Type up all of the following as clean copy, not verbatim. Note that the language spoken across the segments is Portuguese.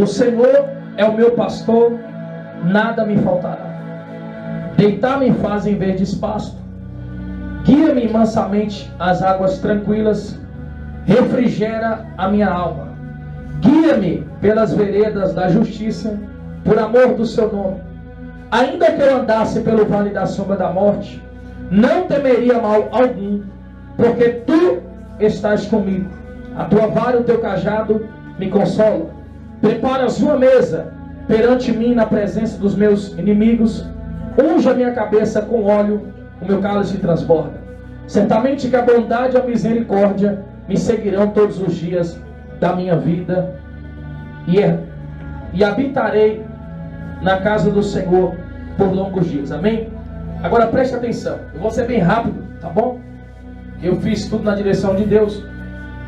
O Senhor é o meu pastor, nada me faltará. Deitar-me faz em verdes pastos, guia-me mansamente às águas tranquilas, refrigera a minha alma. Guia-me pelas veredas da justiça, por amor do seu nome. Ainda que eu andasse pelo vale da sombra da morte, não temeria mal algum, porque tu estás comigo. A tua vara e o teu cajado me consolam. Preparas uma mesa perante mim na presença dos meus inimigos. Unge a minha cabeça com óleo, o meu cálice transborda. Certamente que a bondade e a misericórdia me seguirão todos os dias da minha vida, e habitarei na casa do Senhor por longos dias. Amém? Agora preste atenção, eu vou ser bem rápido, tá bom? Eu fiz tudo na direção de Deus.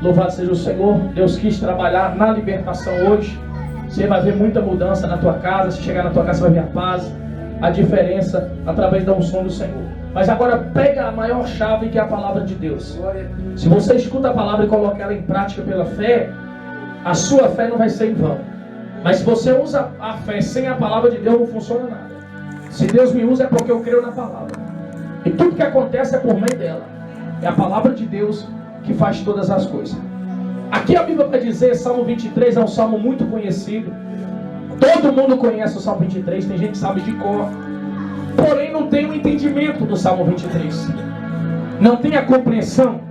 Louvado seja o Senhor. Deus quis trabalhar na libertação hoje. Você vai ver muita mudança na tua casa. Se chegar na tua casa, você vai ver a paz, a diferença através da unção do Senhor. Mas agora pega a maior chave, que é a palavra de Deus. Se você escuta a palavra e coloca ela em prática pela fé, a sua fé não vai ser em vão. Mas se você usa a fé sem a palavra de Deus, não funciona nada. Se Deus me usa é porque eu creio na palavra. E tudo que acontece é por meio dela. É a palavra de Deus que faz todas as coisas. Aqui a Bíblia vai dizer, Salmo 23 é um salmo muito conhecido. Todo mundo conhece o Salmo 23, tem gente que sabe de cor. Porém não tem o entendimento do Salmo 23. Não tem a compreensão.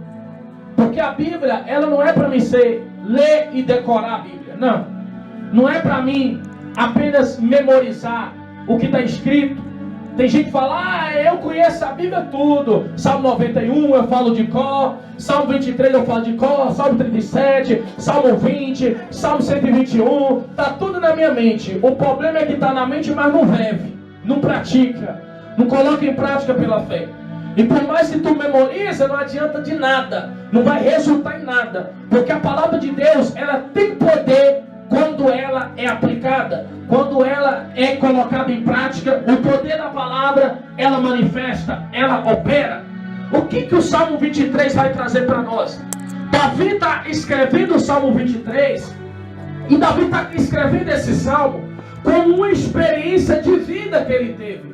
Porque a Bíblia, ela não é para mim ler e decorar a Bíblia. Não. Não é para mim apenas memorizar o que está escrito. Tem gente que fala, eu conheço a Bíblia tudo. Salmo 91 eu falo de cor. Salmo 23 eu falo de cor. Salmo 37, Salmo 20, Salmo 121. Está tudo na minha mente. O problema é que está na mente, mas não vive, não pratica, não coloca em prática pela fé. E por mais que tu memoriza, não adianta de nada. Não vai resultar em nada. Porque a palavra de Deus, ela tem poder quando ela é aplicada, quando ela é colocada em prática. O poder da palavra, ela manifesta, ela opera. O que o Salmo 23 vai trazer para nós? Davi está escrevendo o Salmo 23, e Davi está escrevendo esse salmo como uma experiência de vida que ele teve.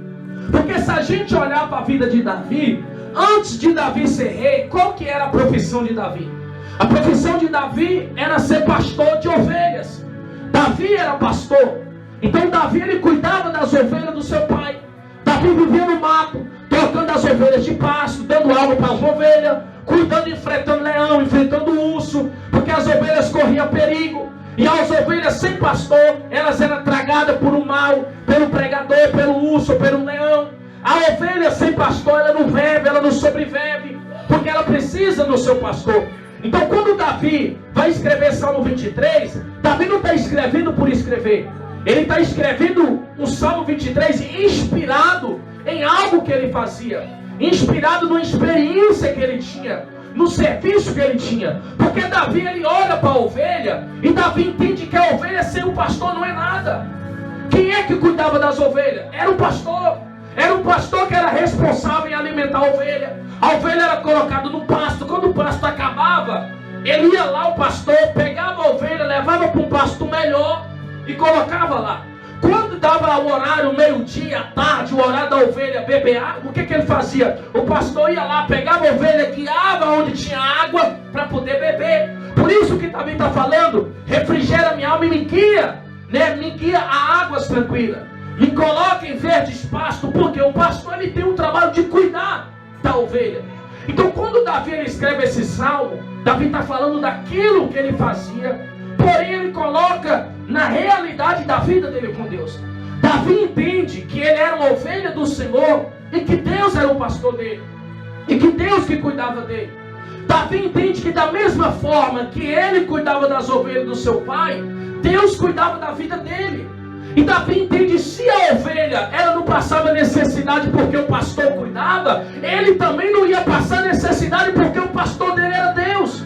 Porque se a gente olhar para a vida de Davi, antes de Davi ser rei, qual que era a profissão de Davi? A profissão de Davi era ser pastor de ovelhas. Davi era pastor. Então Davi, ele cuidava das ovelhas do seu pai. Davi vivia no mato, tocando as ovelhas de pasto, dando água para as ovelhas, cuidando, enfrentando leão, enfrentando urso, porque as ovelhas corriam perigo. E as ovelhas sem pastor, elas eram tragadas por um mal, pelo pregador, pelo urso, pelo leão. A ovelha sem pastor, ela não vive, ela não sobrevive, porque ela precisa do seu pastor. Então quando Davi vai escrever Salmo 23, Davi não está escrevendo por escrever. Ele está escrevendo o Salmo 23 inspirado em algo que ele fazia, inspirado numa experiência que ele tinha, no serviço que ele tinha. Porque Davi, ele olha para a ovelha, e Davi entende que a ovelha sem o pastor não é nada. Quem é que cuidava das ovelhas? Era o pastor. Era um pastor que era responsável em alimentar a ovelha. A ovelha era colocada no pasto. Quando o pasto acabava, ele ia lá, o pastor pegava a ovelha, levava para um pasto melhor e colocava lá. Quando dava o horário, meio-dia, tarde, o horário da ovelha beber água, o que ele fazia? O pastor ia lá, pegava a ovelha, guiava onde tinha água para poder beber. Por isso que Davi está falando, refrigera minha alma e me guia, né? Me guia a águas tranquilas, me coloca em verdes pastos, porque o pastor, ele tem um trabalho de cuidar da ovelha. Então quando Davi, ele escreve esse salmo, Davi está falando daquilo que ele fazia, porém ele coloca na realidade da vida dele com Deus. Davi entende que ele era uma ovelha do Senhor, e que Deus era o pastor dele, e que Deus que cuidava dele. Davi entende que da mesma forma que ele cuidava das ovelhas do seu pai, Deus cuidava da vida dele. E Davi entende, se a ovelha, ela não passava necessidade porque o pastor cuidava, ele também não ia passar necessidade porque o pastor dele era Deus.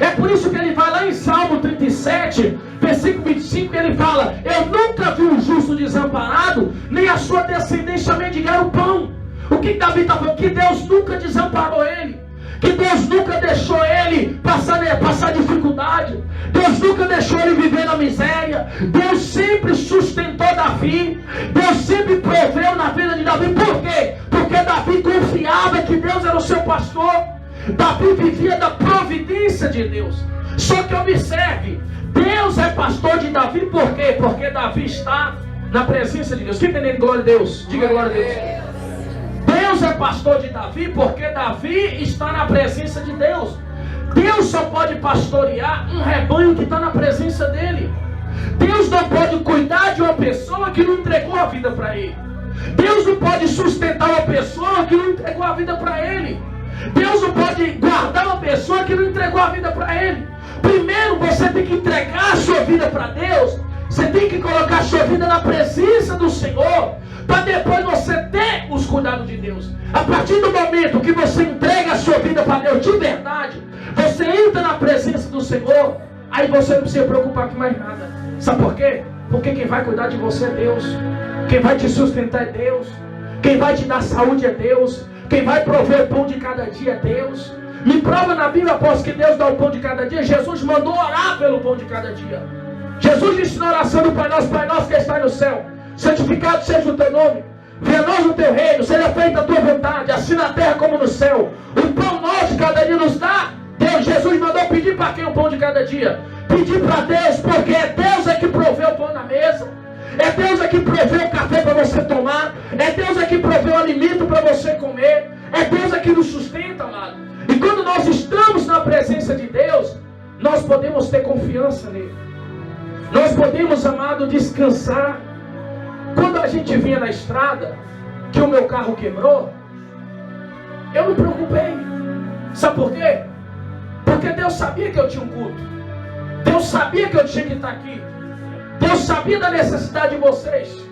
É por isso que ele vai lá em Salmo 37, versículo 25, ele fala: eu nunca vi um justo desamparado, nem a sua descendência mendigar o pão. O que Davi está falando? Que Deus nunca desamparou ele. que Deus nunca deixou ele passar dificuldade, Deus nunca deixou ele viver na miséria, Deus sempre sustentou Davi, Deus sempre proveu na vida de Davi. Por quê? Porque Davi confiava que Deus era o seu pastor, Davi vivia da providência de Deus. Só que observe, Deus é pastor de Davi, por quê? Porque Davi está na presença de Deus. Quem tem nele glória a Deus? Diga glória a Deus. Deus é pastor de Davi porque Davi está na presença de Deus. Deus só pode pastorear um rebanho que está na presença dele. Deus não pode cuidar de uma pessoa que não entregou a vida para ele. Deus não pode sustentar uma pessoa que não entregou a vida para ele. Deus não pode guardar uma pessoa que não entregou a vida para ele. Primeiro você tem que entregar a sua vida para Deus. Você tem que colocar a sua vida na presença do Senhor, para depois você ter os cuidados de Deus. A partir do momento que você entrega a sua vida para Deus de verdade, você entra na presença do Senhor, aí você não precisa se preocupar com mais nada. Sabe por quê? Porque quem vai cuidar de você é Deus. Quem vai te sustentar é Deus. Quem vai te dar saúde é Deus. Quem vai prover o pão de cada dia é Deus. Me prova na Bíblia, após que Deus dá o pão de cada dia. Jesus mandou orar pelo pão de cada dia. Jesus disse na oração do Pai Nosso que está no céu, santificado seja o teu nome, venha a nós o teu reino, seja feita a tua vontade, assim na terra como no céu. O pão nosso de cada dia nos dá. Jesus mandou pedir para quem o pão de cada dia? Pedir para Deus, porque é Deus que provê o pão na mesa, é Deus que provê o café para você tomar, é Deus que provê o alimento para você comer, é Deus que nos sustenta, amado. E quando nós estamos na presença de Deus, nós podemos ter confiança nele. Nós podemos, amado, descansar. Quando a gente vinha na estrada, que o meu carro quebrou, eu não me preocupei. Sabe por quê? Porque Deus sabia que eu tinha um culto. Deus sabia que eu tinha que estar aqui. Deus sabia da necessidade de vocês.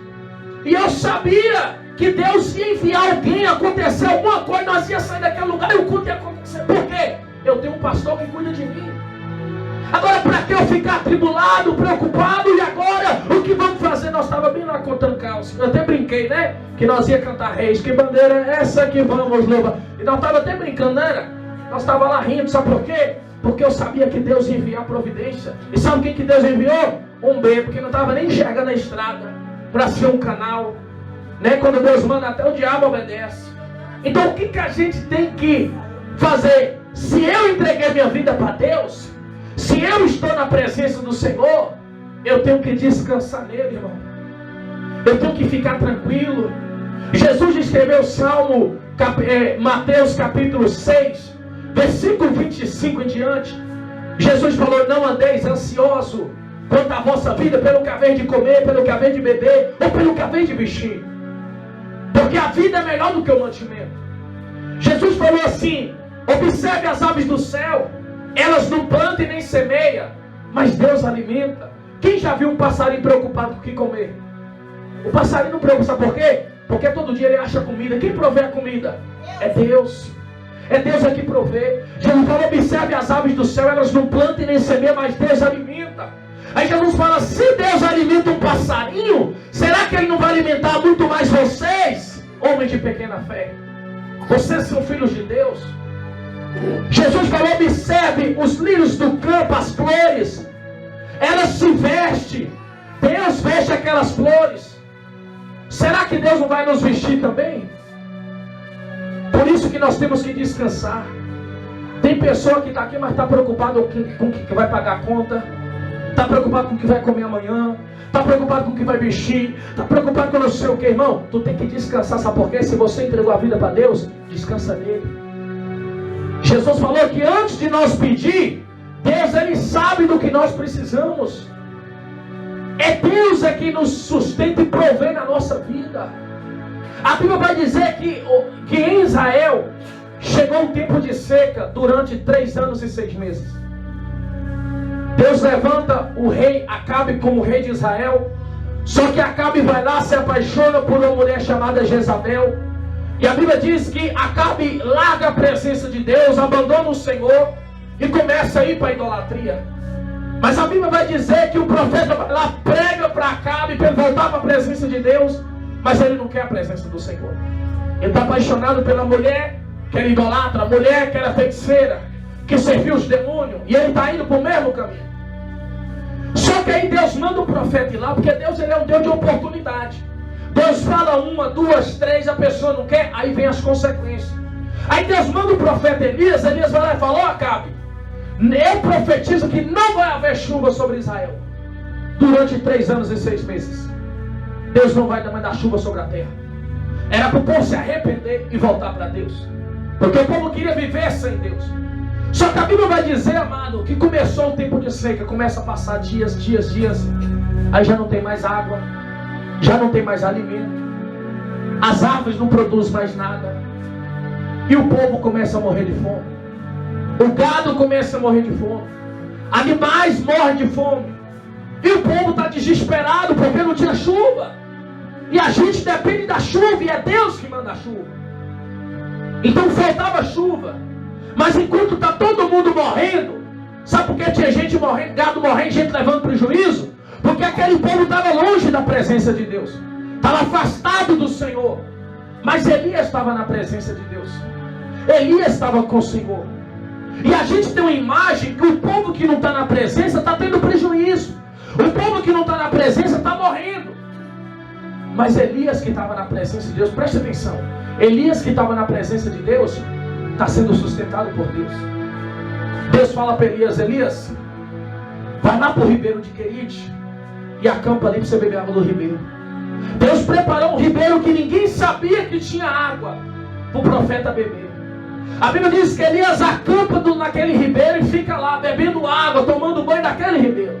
E eu sabia que Deus ia enviar alguém, acontecer alguma coisa, nós ia sair daquele lugar e o culto ia acontecer. Por quê? Eu tenho um pastor que cuida de mim. Agora, para que eu ficar atribulado, preocupado? E agora, o que vamos fazer? Nós estávamos bem lá contando caos. Eu até brinquei, né? Que nós ia cantar Reis. Que bandeira é essa que vamos louvar? E nós estávamos até brincando, né? Nós estávamos lá rindo. Sabe por quê? Porque eu sabia que Deus ia enviar a providência. E sabe quem que Deus enviou? Um bebê, porque não estava nem enxergando a estrada para ser um canal. Né? Quando Deus manda, até o diabo obedece. Então, o que que a gente tem que fazer? Se eu entreguei minha vida para Deus, se eu estou na presença do Senhor, eu tenho que descansar nele, irmão. Eu tenho que ficar tranquilo. Jesus escreveu Mateus capítulo 6, versículo 25 em diante. Jesus falou: não andeis ansioso quanto à vossa vida, pelo que haver de comer, pelo que haver de beber, ou pelo que haver de vestir. Porque a vida é melhor do que o mantimento. Jesus falou assim: observe as aves do céu. Elas não plantam e nem semeiam, mas Deus alimenta. Quem já viu um passarinho preocupado com o que comer? O passarinho não preocupa, sabe por quê? Porque todo dia ele acha comida. Quem provê a comida? É Deus. É Deus que provê. Jesus falou: observe as aves do céu, elas não plantam e nem semeiam, mas Deus alimenta. Aí Jesus fala: se Deus alimenta um passarinho, será que Ele não vai alimentar muito mais vocês, homens de pequena fé? Vocês são filhos de Deus. Jesus falou: observe os lírios do campo, as flores, elas se vestem. Deus veste aquelas flores. Será que Deus não vai nos vestir também? Por isso que nós temos que descansar. Tem pessoa que está aqui, mas está preocupado com o que vai pagar a conta, está preocupado com o que vai comer amanhã, está preocupado com o que vai vestir, está preocupado com não sei o que, irmão. Tu tem que descansar, sabe por quê? Se você entregou a vida para Deus, descansa nele. Jesus falou que antes de nós pedir, Deus, Ele sabe do que nós precisamos. É Deus que nos sustenta e provê na nossa vida. A Bíblia vai dizer que em Israel chegou um tempo de seca durante 3 anos e 6 meses. Deus levanta o rei Acabe como rei de Israel. Só que Acabe vai lá, se apaixona por uma mulher chamada Jezabel. E a Bíblia diz que Acabe larga a presença de Deus, abandona o Senhor e começa a ir para a idolatria. Mas a Bíblia vai dizer que o profeta vai lá, prega para Acabe para ele voltar para a presença de Deus, mas ele não quer a presença do Senhor. Ele está apaixonado pela mulher, que era idolatra, a mulher que era feiticeira, que serviu os demônios, e ele está indo para o mesmo caminho. Só que aí Deus manda o profeta ir lá, porque Deus ele é um Deus de oportunidade. Deus fala 1, 2, 3, a pessoa não quer, aí vem as consequências. Aí Deus manda o profeta Elias, Elias vai lá e fala: ó, Acabe, eu profetizo que não vai haver chuva sobre Israel durante 3 anos e 6 meses. Deus não vai mandar chuva sobre a terra. Era para o povo se arrepender e voltar para Deus, porque o povo queria viver sem Deus. Só que a Bíblia vai dizer, amado, que começou o tempo de seca. Começa a passar dias. Aí já não tem mais água, já não tem mais alimento, as árvores não produzem mais nada, e o povo começa a morrer de fome. O gado começa a morrer de fome, animais morrem de fome, e o povo está desesperado porque não tinha chuva. E a gente depende da chuva, e é Deus que manda a chuva. Então faltava chuva. Mas enquanto está todo mundo morrendo, sabe por que tinha gente morrendo, gado morrendo, gente levando prejuízo? Porque aquele povo estava longe da presença de Deus, estava afastado do Senhor. Mas Elias estava na presença de Deus, Elias estava com o Senhor. E a gente tem uma imagem que o povo que não está na presença está tendo prejuízo, o povo que não está na presença está morrendo. Mas Elias que estava na presença de Deus, preste atenção, Elias que estava na presença de Deus está sendo sustentado por Deus. Deus fala para Elias: Elias, vai lá para o ribeiro de Querite e acampa ali para você beber água do ribeiro. Deus preparou um ribeiro que ninguém sabia que tinha água para o profeta beber. A Bíblia diz que Elias acampa naquele ribeiro e fica lá bebendo água, tomando banho daquele ribeiro.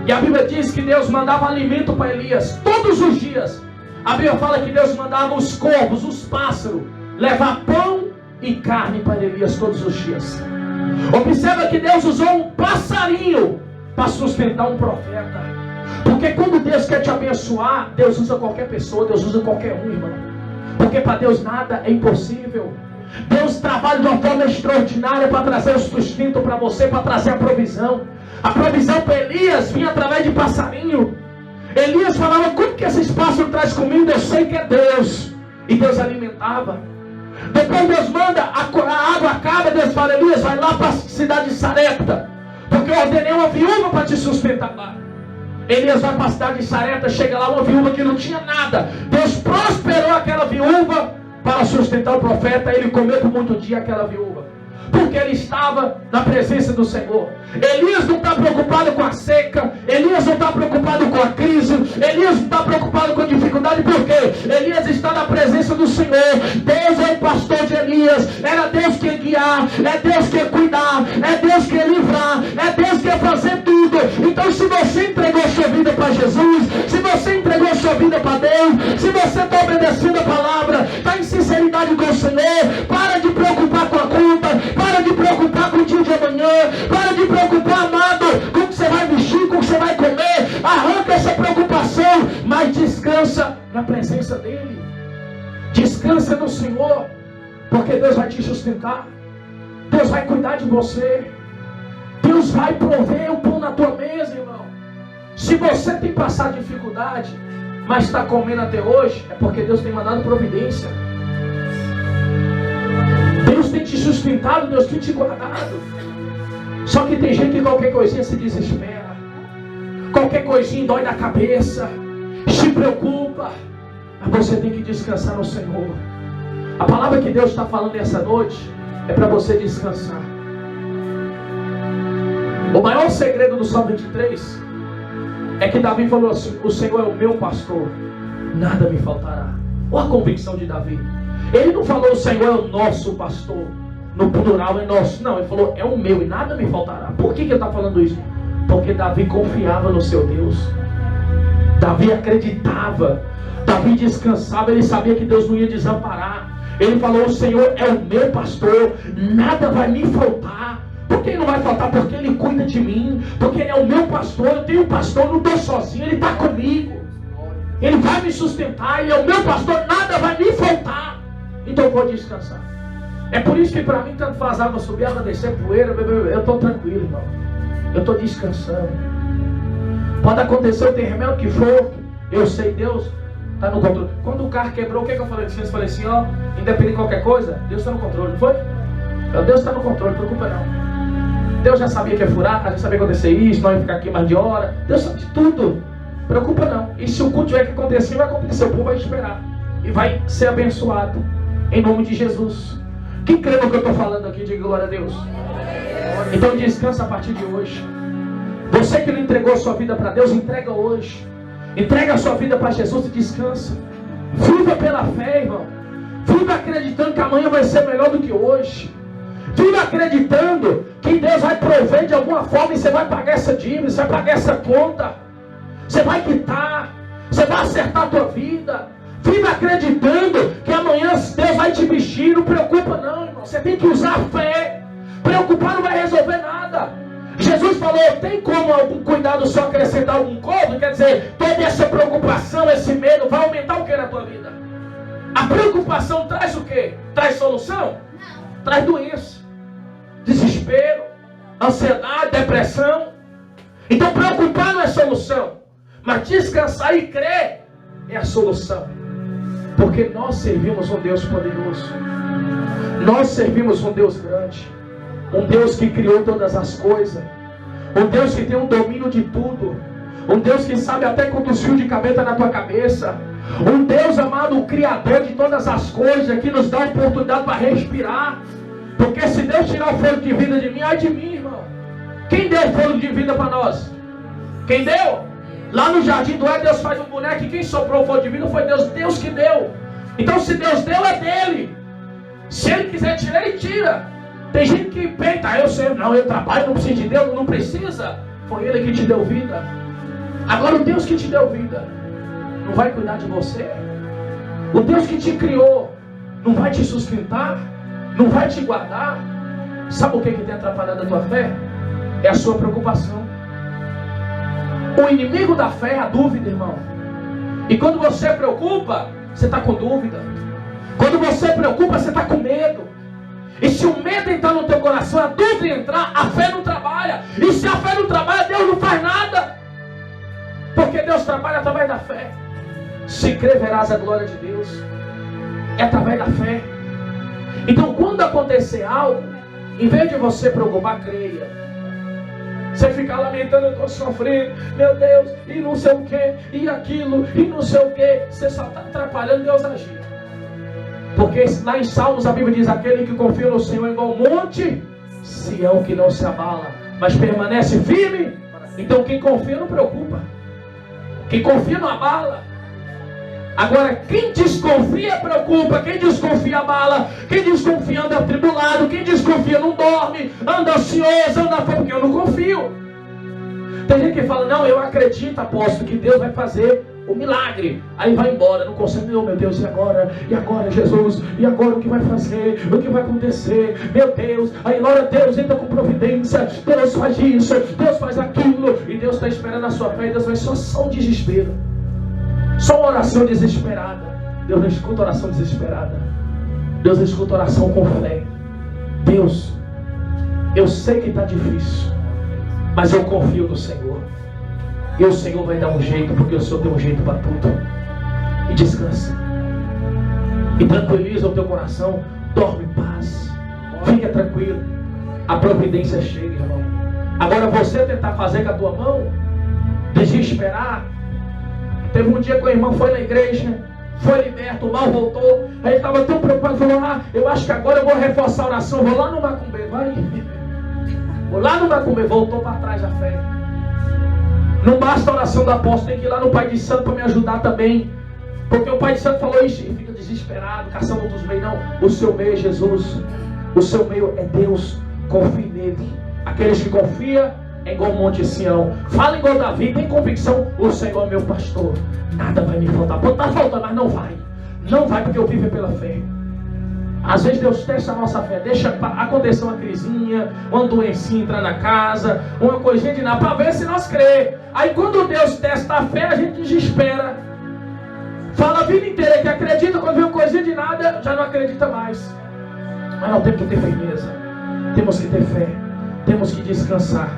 E a Bíblia diz que Deus mandava alimento para Elias todos os dias. A Bíblia fala que Deus mandava os corvos, os pássaros, levar pão e carne para Elias todos os dias. Observa que Deus usou um passarinho para sustentar um profeta. Porque quando Deus quer te abençoar, Deus usa qualquer pessoa, Deus usa qualquer um, irmão. Porque para Deus nada é impossível. Deus trabalha de uma forma extraordinária para trazer o sustento para você, para trazer a provisão. A provisão para Elias vinha através de passarinho. Elias falava: como que esses pássaros trazem comida? Eu sei que é Deus. E Deus alimentava. Depois Deus manda, a água acaba, Deus fala: Elias, vai lá para a cidade de Sarepta, porque eu ordenei uma viúva para te sustentar lá. Elias vai para a cidade de Sarepta, chega lá uma viúva que não tinha nada. Deus prosperou aquela viúva para sustentar o profeta. Ele comeu por muito dia aquela viúva, porque ele estava na presença do Senhor. Elias não está preocupado com a seca, Elias não está preocupado com a crise, Elias não está preocupado com a dificuldade, porque Elias está na presença do Senhor. Deus é o pastor de Elias, era Deus que ia guiar, é Deus que ia cuidar, é Deus que ia livrar, é Deus que ia fazer tudo. Então, se você entregou sua vida para Jesus, se você entregou sua vida para Deus, se você está obedecendo a palavra, está em sinceridade com o Senhor, para de preocupar com a conta, para de preocupar com o dia de amanhã, para de preocupar, amado, com o que você vai vestir, com o que você vai comer. Arranca essa preocupação, mas descansa na presença dEle. Descansa no Senhor, porque Deus vai te sustentar, Deus vai cuidar de você, Deus vai prover o pão na tua mesa, irmão. Se você tem passado dificuldade, mas está comendo até hoje, é porque Deus tem mandado providência. Deus tem te sustentado, Deus tem te guardado. Só que tem gente que qualquer coisinha se desespera, qualquer coisinha dói na cabeça, se preocupa. Mas você tem que descansar no Senhor. A palavra que Deus está falando essa noite é para você descansar. O maior segredo do Salmo 23 é que Davi falou assim: o Senhor é o meu pastor, nada me faltará. Olha a convicção de Davi. Ele não falou: o Senhor é o nosso pastor, no plural é nosso. Não, ele falou: é o meu e nada me faltará. Por que ele está falando isso? Porque Davi confiava no seu Deus. Davi acreditava, Davi descansava, ele sabia que Deus não ia desamparar. Ele falou: o Senhor é o meu pastor, nada vai me faltar. Por que não vai faltar? Porque Ele cuida de mim, porque Ele é o meu pastor. Eu tenho um pastor, não estou sozinho, Ele está comigo, Ele vai me sustentar, Ele é o meu pastor, nada vai me faltar. Então eu vou descansar. É por isso que para mim tanto faz água subir, água descer, poeira, eu estou tranquilo, irmão. Eu estou descansando. Pode acontecer o terremoto que for, eu sei, Deus Está no controle. Quando o carro quebrou, o que eu falei? Eu falei assim, ó, independente de qualquer coisa, Deus está no controle, não foi? Deus está no controle, não preocupa não. Deus já sabia que ia furar, já sabia que ia acontecer isso, não ia ficar aqui mais de hora. Deus sabe de tudo. Preocupa não. E se o culto tiver que acontecer, vai acontecer. O povo vai esperar. E vai ser abençoado. Em nome de Jesus. Quem crê no que eu estou falando aqui, diga glória a Deus. Então descansa a partir de hoje. Você que não entregou a sua vida para Deus, entrega hoje. Entrega a sua vida para Jesus e descansa. Viva pela fé, irmão. Viva acreditando que amanhã vai ser melhor do que hoje. Viva acreditando que Deus vai prover de alguma forma e você vai pagar essa dívida, você vai pagar essa conta. Você vai quitar. Você vai acertar a tua vida. Viva acreditando que amanhã Deus vai te vestir. Não preocupa não, irmão. Você tem que usar a fé. Preocupar não vai resolver nada. Jesus falou, tem como algum cuidado só acrescentar algum cômodo? Quer dizer, toda essa preocupação, esse medo, vai aumentar o que na tua vida? A preocupação traz o quê? Traz solução? Não. Traz doença, desespero, ansiedade, depressão. Então preocupar não é solução, mas descansar e crer é a solução. Porque nós servimos um Deus poderoso. Nós servimos um Deus grande. Um Deus que criou todas as coisas. Um Deus que tem um domínio de tudo. Um Deus que sabe até quantos fios de cabelo na tua cabeça. Um Deus amado, o Criador de todas as coisas, que nos dá a oportunidade para respirar. Porque se Deus tirar o fôlego de vida de mim, ai de mim, irmão. Quem deu o fôlego de vida para nós? Quem deu? Lá no jardim do Éden, Deus faz um boneco e quem soprou o fôlego de vida foi Deus. Deus que deu. Então se Deus deu, é dele. Se Ele quiser tirar, Ele tira. Tem gente que peita, eu sei, não, eu trabalho, não preciso de Deus, não precisa. Foi Ele que te deu vida. Agora o Deus que te deu vida não vai cuidar de você? O Deus que te criou não vai te sustentar? Não vai te guardar? Sabe o que tem atrapalhado a tua fé? É a sua preocupação. O inimigo da fé é a dúvida, irmão. E quando você preocupa, você está com dúvida. Quando você preocupa, você está com medo. E se o medo entrar no teu coração, a dúvida entrar, a fé não trabalha. E se a fé não trabalha, Deus não faz nada. Porque Deus trabalha através da fé. Se crer, verás a glória de Deus. É através da fé. Então quando acontecer algo, em vez de você preocupar, creia. Você ficar lamentando, eu estou sofrendo, meu Deus, e não sei o que, e aquilo, e não sei o que. Você só está atrapalhando Deus agir. Porque lá em Salmos a Bíblia diz, aquele que confia no Senhor é igual monte Sião que não se abala, mas permanece firme. Então quem confia não preocupa. Quem confia não abala. Agora quem desconfia preocupa. Quem desconfia abala. Quem desconfia anda atribulado. Quem desconfia não dorme, anda ansioso, anda fome, porque eu não confio. Tem gente que fala, não, eu acredito, apóstolo, que Deus vai fazer o milagre. Aí vai embora, não consegue, não, meu Deus, e agora? E agora, Jesus? E agora o que vai fazer? O que vai acontecer? Meu Deus, aí glória a Deus, entra com providência. Deus faz isso, Deus faz aquilo. E Deus está esperando a sua fé. E Deus vai só um desespero. Só uma oração desesperada. Deus não escuta oração desesperada. Deus escuta oração com fé. Deus, eu sei que está difícil, mas eu confio no Senhor. E o Senhor vai dar um jeito, porque o Senhor tem um jeito para tudo. E descansa. E tranquiliza o teu coração. Dorme em paz. Fica tranquilo. A providência chega, irmão. Agora você tentar fazer com a tua mão, desesperar. Teve um dia que o irmão foi na igreja, foi liberto, o mal voltou. Aí ele estava tão preocupado, falou, eu acho que agora eu vou reforçar a oração. Vou lá no macumbeiro, vai. Vou lá no macumbeiro, voltou para trás a fé. Não basta a oração do apóstolo, tem que ir lá no Pai de Santo para me ajudar também. Porque o Pai de Santo falou isso e fica desesperado, caçando outros meios. Não, o seu meio é Jesus. O seu meio é Deus. Confie nele. Aqueles que confiam é igual o Monte Sião. Fala igual Davi, tem convicção. O Senhor é meu pastor. Nada vai me faltar. Pode estar faltando, mas não vai. Não vai, porque eu vivo pela fé. Às vezes Deus testa a nossa fé, deixa acontecer uma crisinha, uma doencinha entrar na casa, uma coisinha de nada, para ver se nós crê. Aí quando Deus testa a fé, a gente desespera. Fala a vida inteira que acredita, quando vê uma coisinha de nada, já não acredita mais. Mas nós temos que ter firmeza, temos que ter fé, temos que descansar.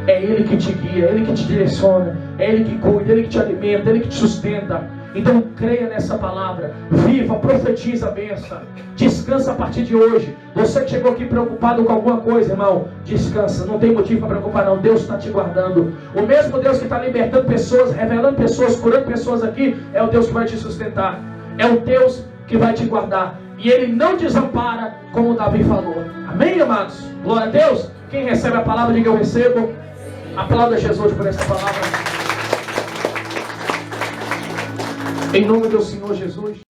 É Ele que te guia, é Ele que te direciona, é Ele que cuida, é Ele que te alimenta, é Ele que te sustenta. Então creia nessa palavra, viva, profetiza a bênção, descansa a partir de hoje. Você que chegou aqui preocupado com alguma coisa, irmão, descansa, não tem motivo para preocupar não, Deus está te guardando. O mesmo Deus que está libertando pessoas, revelando pessoas, curando pessoas aqui, é o Deus que vai te sustentar, é o Deus que vai te guardar, e Ele não desampara, como Davi falou. Amém, amados? Glória a Deus. Quem recebe a palavra, diga eu recebo. Aplauda Jesus por essa palavra. Em nome do Senhor Jesus.